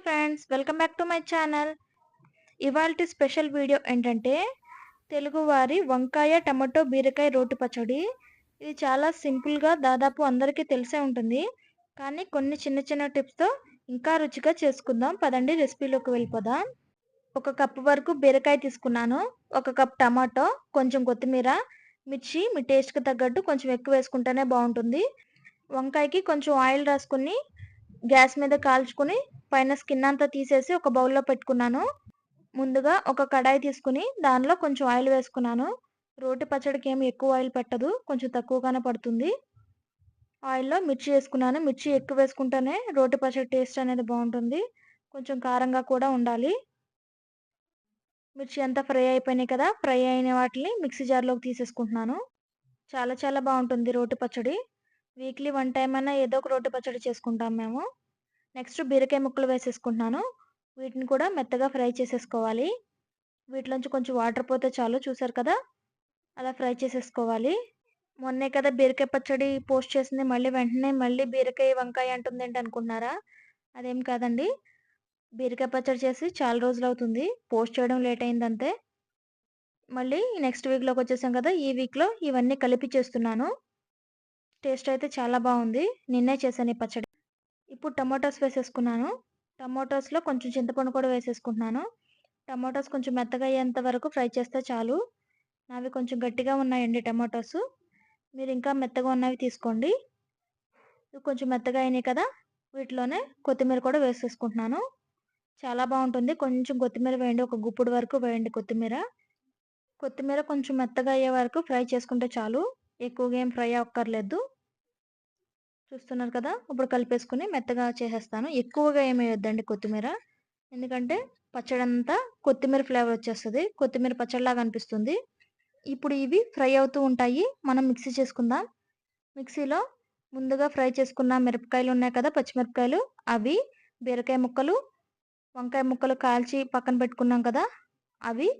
Friends, welcome back to my channel. ఇవాల్టి special video ఏంటంటే తెలుగువారి వంకాయ టమాటో బీరకాయ రోటి పచ్చడి. ఇది చాలా సింపుల్గా దాదాపు అందరికీ తెలిసే ఉంటుంది. కానీ కొన్ని చిన్న చిన్న టిప్స్తో ఇంకా రుచిగా చేసుకుందాం. పదండి రెసిపీలోకి వెళ్ళిపోదాం. ఒక కప్పు వరకు బీరకాయ తీసుకున్నాను. ఒక కప్ టమాటో, కొంచెం కొత్తిమీర, మిర్చి మీ టేస్ట్కి తగ్గట్టు కొంచెం ఎక్కువ వేసుకుంటేనే బాగుంటుంది. వంకాయకి కొంచెం ఆయిల్ రాసుకుని గ్యాస్ మీద కాల్చుకుని పైన స్కిన్ అంతా తీసేసి ఒక బౌల్లో పెట్టుకున్నాను. ముందుగా ఒక కడాయి తీసుకుని దానిలో కొంచెం ఆయిల్ వేసుకున్నాను. రోటి పచ్చడికి ఏమి ఎక్కువ ఆయిల్ పెట్టదు, కొంచెం తక్కువగానే పడుతుంది. ఆయిల్లో మిర్చి వేసుకున్నాను. మిర్చి ఎక్కువ వేసుకుంటేనే రోటి పచ్చడి టేస్ట్ అనేది బాగుంటుంది. కొంచెం కారంగా కూడా ఉండాలి. మిర్చి అంతా ఫ్రై అయిపోయినాయి కదా, ఫ్రై అయిన వాటిని మిక్సీ జార్లోకి తీసేసుకుంటున్నాను. చాలా చాలా బాగుంటుంది రోటి పచ్చడి. వీక్లీ 1 టైం అయినా ఏదో ఒక రోటి పచ్చడి చేసుకుంటాం మేము. నెక్స్ట్ బీరకాయ ముక్కలు వేసేసుకుంటున్నాను. వీటిని కూడా మెత్తగా ఫ్రై చేసేసుకోవాలి. వీటిలోంచి కొంచెం వాటర్ పోతే చాలు, చూసారు కదా, అలా ఫ్రై చేసేసుకోవాలి. మొన్నే కదా బీరకాయ పచ్చడి పోస్ట్ చేసింది, మళ్ళీ వెంటనే మళ్ళీ బీరకాయ వంకాయ అంటుందేంటి అనుకుంటున్నారా? అదేం కాదండి. బీరకాయ పచ్చడి చేసి చాలా రోజులు అవుతుంది, పోస్ట్ చేయడం లేట్ అయిందంతే. మళ్ళీ నెక్స్ట్ వీక్లోకి వచ్చేసాం కదా, ఈ వీక్లో ఇవన్నీ కలిపి చేస్తున్నాను. టేస్ట్ అయితే చాలా బాగుంది. నిన్నే చేశాను ఈ పచ్చడి. ఇప్పుడు టమాటోస్ వేసేసుకున్నాను. టమాటోస్లో కొంచెం చింతపండు కూడా వేసేసుకుంటున్నాను. టమాటోస్ కొంచెం మెత్తగా అయ్యేంత వరకు ఫ్రై చేస్తే చాలు. నావి కొంచెం గట్టిగా ఉన్నాయండి టమాటోస్. మీరు ఇంకా మెత్తగా ఉన్నవి తీసుకోండి. ఇవి కొంచెం మెత్తగా అయినాయి కదా, వీటిలోనే కొత్తిమీర కూడా వేసేసుకుంటున్నాను. చాలా బాగుంటుంది. కొంచెం కొత్తిమీర వేయండి, ఒక గుప్పుడు వరకు వేయండి కొత్తిమీర. కొత్తిమీర కొంచెం మెత్తగా అయ్యే వరకు ఫ్రై చేసుకుంటే చాలు, ఎక్కువగా ఏం ఫ్రై అవ్వక్కర్లేదు. చూస్తున్నారు కదా, ఇప్పుడు కలిపేసుకుని మెత్తగా చేసేస్తాను. ఎక్కువగా ఏమి వేయొద్దండి కొత్తిమీర, ఎందుకంటే పచ్చడంతా కొత్తిమీర ఫ్లేవర్ వచ్చేస్తుంది, కొత్తిమీర పచ్చడిలాగా అనిపిస్తుంది. ఇప్పుడు ఇవి ఫ్రై అవుతూ ఉంటాయి, మనం మిక్సీ చేసుకుందాం. మిక్సీలో ముందుగా ఫ్రై చేసుకున్న మిరపకాయలు ఉన్నాయి కదా, పచ్చిమిరపకాయలు, అవి, బీరకాయ ముక్కలు, వంకాయ ముక్కలు కాల్చి పక్కన పెట్టుకున్నాం కదా అవి,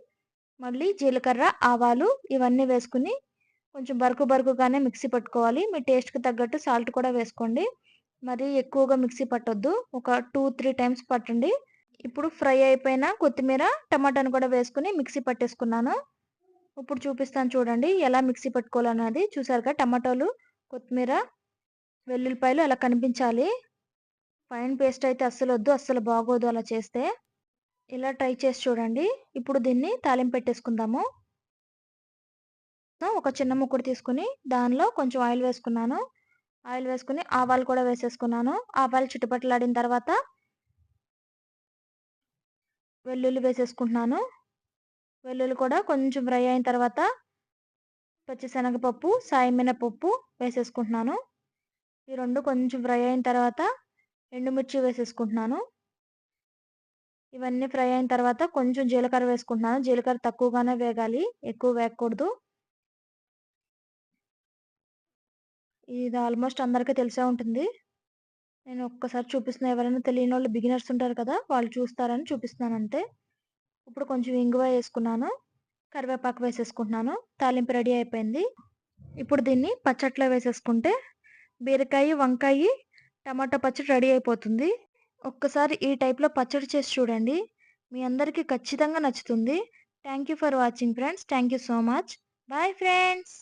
మళ్ళీ జీలకర్ర, ఆవాలు ఇవన్నీ వేసుకుని కొంచెం బరుకుగానే మిక్సీ పట్టుకోవాలి. మీ టేస్ట్కి తగ్గట్టు సాల్ట్ కూడా వేసుకోండి. మరి ఎక్కువగా మిక్సీ పట్టొద్దు, ఒక 2-3 టైమ్స్ పట్టండి. ఇప్పుడు ఫ్రై అయిపోయిన కొత్తిమీర, టమాటాను కూడా వేసుకుని మిక్సీ పట్టేసుకున్నాను. ఇప్పుడు చూపిస్తాను చూడండి ఎలా మిక్సీ పట్టుకోవాలన్నది. చూసారుగా, టమాటాలు, కొత్తిమీర, వెల్లుల్లిపాయలు అలా కనిపించాలి. ఫైన్ పేస్ట్ అయితే అస్సలు వద్దు, అస్సలు బాగోదు అలా చేస్తే. ఇలా ట్రై చేసి చూడండి. ఇప్పుడు దీన్ని తాలింపు పెట్టేసుకుందాము. ఒక చిన్న ముక్కుడు తీసుకుని దానిలో కొంచెం ఆయిల్ వేసుకున్నాను. ఆయిల్ వేసుకుని ఆవాలు కూడా వేసేసుకున్నాను. ఆవాలు చిటపటలాడిన తర్వాత వెల్లుల్లి వేసేసుకుంటున్నాను. వెల్లుల్లి కూడా కొంచెం ఫ్రై అయిన తర్వాత పచ్చిశనగపప్పు, సాయి మినపప్పు వేసేసుకుంటున్నాను. ఈ రెండు కొంచెం ఫ్రై అయిన తర్వాత ఎండుమిర్చి వేసేసుకుంటున్నాను. ఇవన్నీ ఫ్రై అయిన తర్వాత కొంచెం జీలకర్ర వేసుకుంటున్నాను. జీలకర్ర తక్కువగానే వేగాలి, ఎక్కువ వేగకూడదు. ఇది ఆల్మోస్ట్ అందరికీ తెలిసే ఉంటుంది. నేను ఒక్కసారి చూపిస్తున్నా, ఎవరైనా తెలియని వాళ్ళు బిగినర్స్ ఉంటారు కదా, వాళ్ళు చూస్తారని చూపిస్తున్నాను అంతే. ఇప్పుడు కొంచెం ఇంగువ వేసుకున్నాను, కరివేపాకు వేసేసుకుంటున్నాను. తాలింపు రెడీ అయిపోయింది. ఇప్పుడు దీన్ని పచ్చట్లో వేసేసుకుంటే బీరకాయ, వంకాయ, టమాటో పచ్చడి రెడీ అయిపోతుంది. ఒక్కసారి ఈ టైప్లో పచ్చడి చేసి చూడండి, మీ అందరికీ ఖచ్చితంగా నచ్చుతుంది. Thank you for watching friends. Thank you so much. Bye friends.